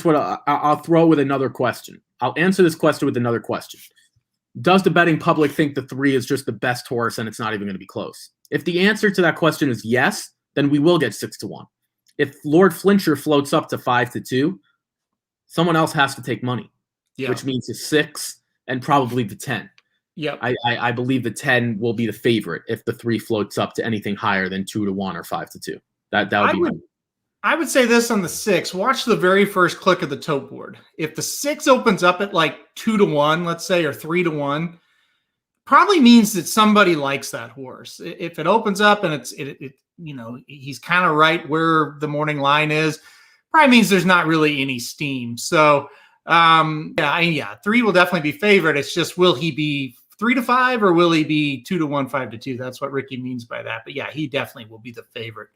what I'll throw with another question. I'll answer this question with another question. Does the betting public think the 3 is just the best horse and it's not even going to be close? If the answer to that question is yes, then we will get 6 to 1. If Lord Flincher floats up to 5 to 2, someone else has to take money, which means the 6 and probably the 10. Yep. I believe the 10 will be the favorite if the 3 floats up to anything higher than 2 to 1 or 5 to 2. That would be. I would say this on the 6. Watch the very first click of the tote board. If the 6 opens up at like 2 to 1, let's say, or 3 to 1, probably means that somebody likes that horse. If it opens up and it he's kind of right where the morning line is, probably means there's not really any steam. So 3 will definitely be favored. It's just, will he be 3 to 5 or will he be 2 to 1, 5 to 2? That's what Ricky means by that. But yeah, he definitely will be the favorite.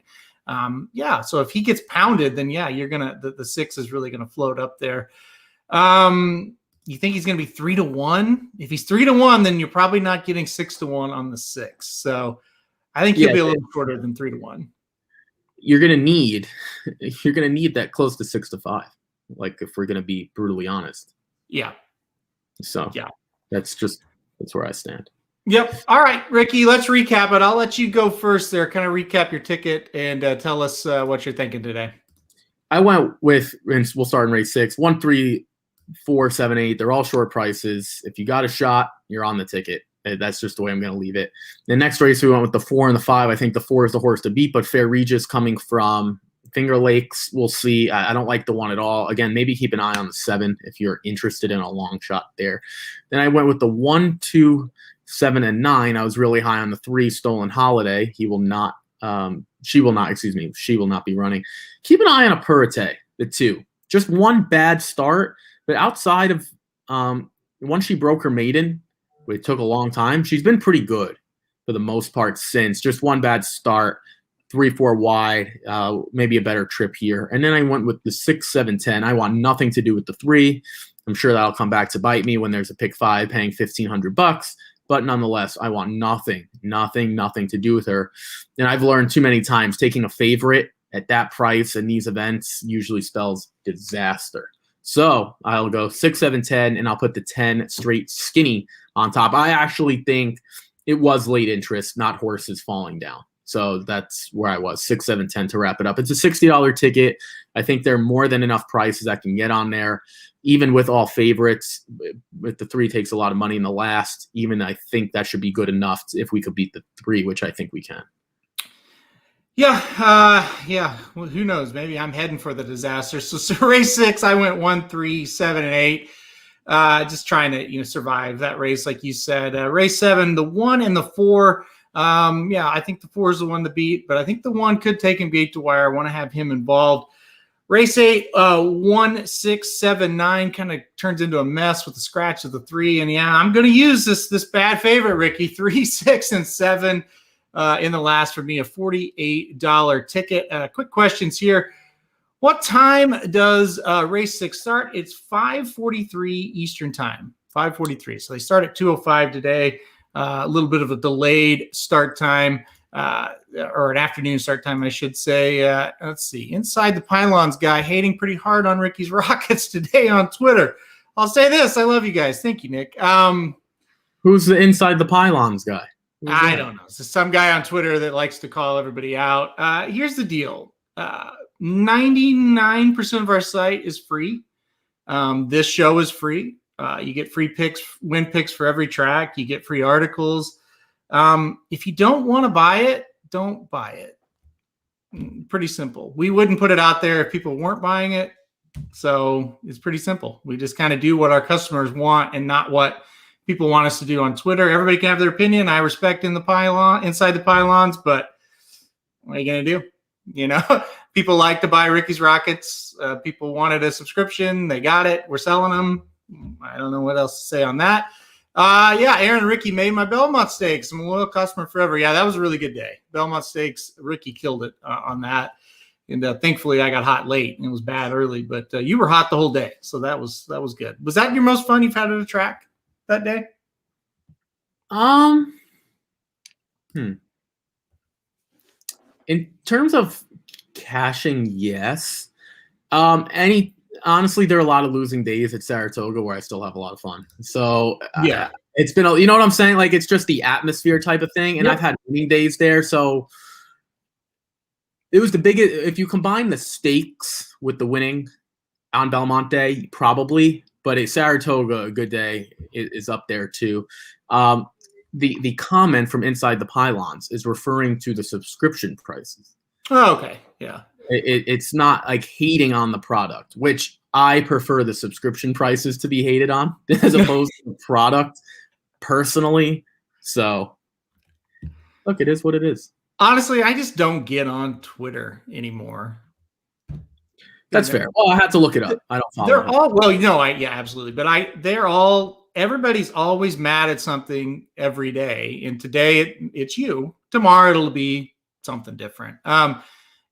So if he gets pounded, then you're gonna the 6 is really gonna float up there. You think he's gonna be 3 to 1? If he's 3 to 1, then you're probably not getting 6 to 1 on the 6. So I think he'll be a little shorter than 3 to 1. You're gonna need that close to 6 to 5. Like, if we're gonna be brutally honest. Yeah. So that's where I stand. Yep. All right, Ricky, let's recap it. I'll let you go first there. Kind of recap your ticket and tell us what you're thinking today. I went with, and we'll start in race 6, 1, 3, 4, 7, 8. They're all short prices. If you got a shot, you're on the ticket. That's just the way I'm going to leave it. The next race, we went with the 4 and the 5. I think the 4 is the horse to beat, but Fair Regis coming from Finger Lakes, we'll see. I don't like the 1 at all. Again, maybe keep an eye on the 7 if you're interested in a long shot there. Then I went with the 1, 2, 7, and 9. I was really high on the 3, Stolen Holiday. She will not be running. Keep an eye on a Purite, the 2. Just one bad start, but outside of once she broke her maiden, it took a long time. She's been pretty good for the most part since. Just one bad start, 3, 4 wide, maybe a better trip here. And then I went with the 6, 7, 10. I want nothing to do with the 3. I'm sure that'll come back to bite me when there's a pick 5 paying $1,500. But nonetheless, I want nothing to do with her. And I've learned too many times taking a favorite at that price in these events usually spells disaster. So I'll go 6, 7, 10, and I'll put the 10 straight skinny on top. I actually think it was late interest, not horses falling down. So that's where I was, 6, 7, 10 to wrap it up. It's a $60 ticket. I think there are more than enough prices I can get on there. Even with all favorites, with the 3 takes a lot of money in the last. Even I think that should be good enough if we could beat the 3, which I think we can. Yeah. Well, who knows? Maybe I'm heading for the disaster. So race 6, I went 1, 3, 7, and 8. Just trying to survive that race, like you said. Race 7, the 1 and the 4. I think the 4 is the one to beat, but I think the 1 could take him gate to wire. I want to have him involved. Race 8, 1, 6, 7, 9 kind of turns into a mess with the scratch of the 3. And I'm going to use this bad favorite, Ricky. 3, 6, and 7 in the last for me, a $48 ticket. Quick questions here. What time does race 6 start? It's 5:43 Eastern time, 5:43. So they start at 2:05 today. A little bit of a delayed start time. Or an afternoon start time, I should say. Let's see. Inside the Pylons guy hating pretty hard on Ricky's Rockets today on Twitter. I'll say this. I love you guys. Thank you, Nick. Who's the Inside the Pylons guy? I don't know. It's some guy on Twitter that likes to call everybody out. Here's the deal. 99% of our site is free. This show is free. You get free picks, win picks for every track. You get free articles. If you don't want to buy it, don't buy it. Pretty simple. We wouldn't put it out there if people weren't buying it. So it's pretty simple. We just kind of do what our customers want and not what people want us to do on Twitter. Everybody can have their opinion. I respect inside the pylons, but what are you going to do? People like to buy Ricky's Rockets. People wanted a subscription. They got it. We're selling them. I don't know what else to say on that. Yeah, Aaron and Ricky made my Belmont Steaks. I'm a loyal customer forever. Yeah, that was a really good day. Belmont Steaks, Ricky killed it on that. And thankfully, I got hot late and it was bad early. But you were hot the whole day, so that was good. Was that your most fun you've had at a track that day? In terms of caching, yes. Honestly, there are a lot of losing days at Saratoga where I still have a lot of fun. So yeah, it's been, you know what I'm saying? Like, it's just the atmosphere type of thing. And I've had winning days there. So it was the biggest, if you combine the stakes with the winning on Belmont Day, probably, but at Saratoga, a good day is up there too. The comment from inside the pylons is referring to the subscription prices. Oh, okay. Yeah. It's not like hating on the product, which I prefer the subscription prices to be hated on as opposed to the product personally. So look, it is what it is. Honestly, I just don't get on Twitter anymore. That's fair. Well, I had to look it up. I don't follow They're it. all, well, yeah, absolutely. But everybody's always mad at something every day. And today it's you. Tomorrow it'll be something different.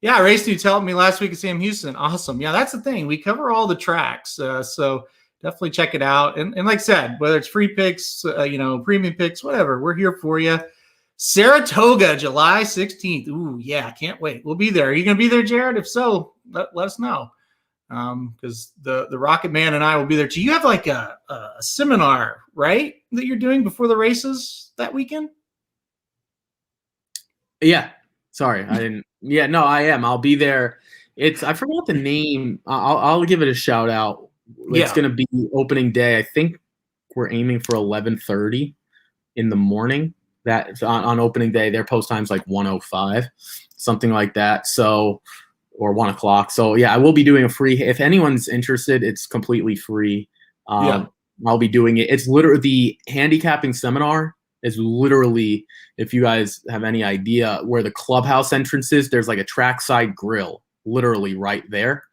Yeah, Race Dudes helped me last week at Sam Houston. Awesome. Yeah, that's the thing. We cover all the tracks. So definitely check it out. And like I said, whether it's free picks, premium picks, whatever, we're here for you. Saratoga, July 16th. Ooh, yeah, can't wait. We'll be there. Are you going to be there, Jared? If so, let us know. Because the Rocket Man and I will be there too. You have like a seminar, right, that you're doing before the races that weekend? Yeah. Sorry, I didn't. Yeah, no, I am. I'll be there. I forgot the name. I'll give it a shout out. It's going to be opening day. I think we're aiming for 11:30 in the morning. That on opening day, their post time's like 1:05, something like that. So, or 1 o'clock. So yeah, I will be doing a free. If anyone's interested, it's completely free. I'll be doing it. It's literally the handicapping seminar. Is literally, if you guys have any idea where the clubhouse entrance is, there's like a trackside grill literally right there.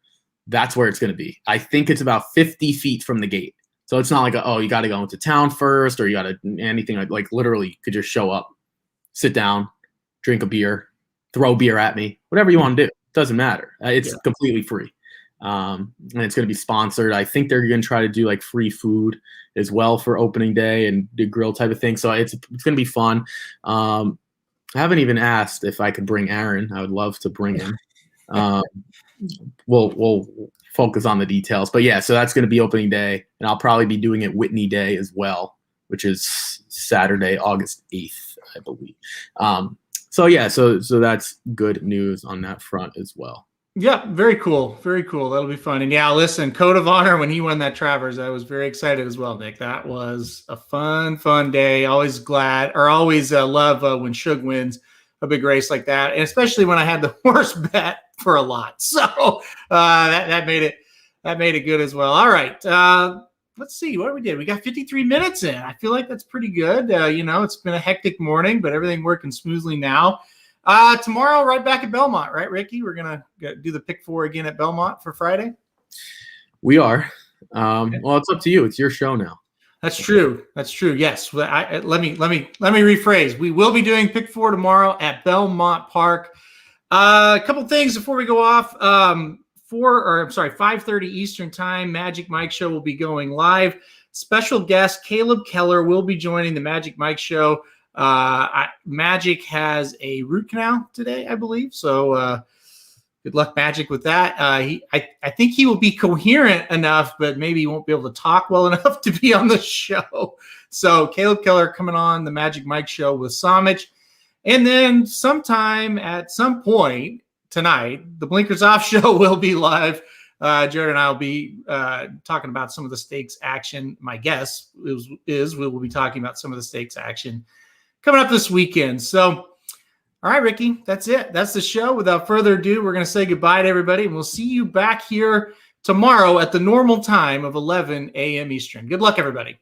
That's where it's going to be. I think it's about 50 feet from the gate. So it's not like, you got to go into town first or you got to anything like literally you could just show up, sit down, drink a beer, throw beer at me, whatever you want to do. Doesn't matter. It's completely free. And it's going to be sponsored. I think they're going to try to do like free food as well for opening day and the grill type of thing. So it's going to be fun. I haven't even asked if I could bring Aaron. I would love to bring him. We'll focus on the details, but yeah, so that's going to be opening day and I'll probably be doing it Whitney Day as well, which is Saturday, August 8th, I believe. So that's good news on that front as well. Yeah, very cool. Very cool. That'll be fun. And yeah, listen, Code of Honor, when he won that Travers, I was very excited as well, Nick. That was a fun day. Always love when Shug wins a big race like that. And especially when I had the worst bet for a lot. So that made it good as well. All right. Let's see what we did. We got 53 minutes in. I feel like that's pretty good. It's been a hectic morning, but everything working smoothly now. Tomorrow, right back at Belmont, right, Ricky? We're going to do the pick 4 again at Belmont for Friday. We are. Well, it's up to you. It's your show now. That's true. Yes. Let me rephrase. We will be doing pick 4 tomorrow at Belmont Park. A couple things before we go off. 5:30 Eastern time, Magic Mike Show will be going live. Special guest Caleb Keller will be joining the Magic Mike Show. Magic has a root canal today, I believe. So good luck, Magic, with that. I think he will be coherent enough, but maybe he won't be able to talk well enough to be on the show. So Caleb Keller coming on the Magic Mike Show with Samich. And then sometime at some point tonight, the Blinkers Off Show will be live. Jared and I will be talking about some of the stakes action. My guess is we will be talking about some of the stakes action coming up this weekend. So, all right, Ricky, that's it. That's the show. Without further ado, we're going to say goodbye to everybody, and we'll see you back here tomorrow at the normal time of 11 a.m. Eastern. Good luck, everybody.